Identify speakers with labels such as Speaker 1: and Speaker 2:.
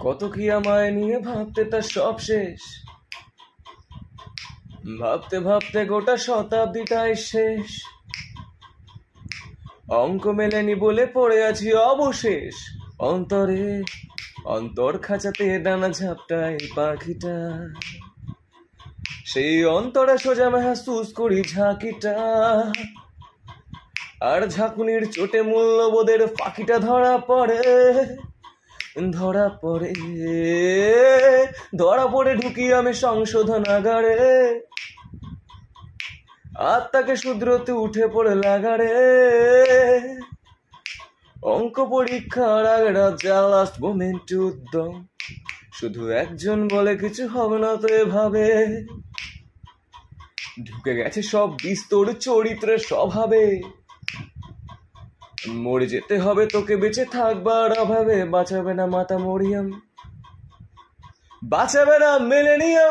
Speaker 1: কত কি আমায় নিয়ে ভাবতে তার সব শেষ, ভাবতে ভাবতে গোটা শতাব্দীটাই শেষ। অঙ্ক মেলেনি বলে পড়ে আছি অবশেষ অন্তরে, অন্তর খাঁচাতে ডানা ঝাপটায় পাখিটা, সেই অন্তরে সোজা মেহসুস করি ঝাঁকিটা, আর ঝাঁকুনির চোটে মূল্যবোধের ফাঁকিটা ধরা পড়ে, ধরা পড়ে ধরা পড়ে ঢুকি আমি সংশোধনাগারে, আত্মাকে শুধরোতে উঠে পড়ে লাগারে। অঙ্ক পরীক্ষার আগের লাস্ট মোমেন্ট উদ্যম, শুধু একজন বলে কিছু হবে না তো এভাবে, ঢুকে গেছে সব বিস্তর চরিত্রের স্বভাবে, মরে যেতে হবে তোকে বেঁচে থাকবার অভাবে, বাঁচাবে না মাতা মরিয়ম, বাঁচাবে না মিলেনিয়াম।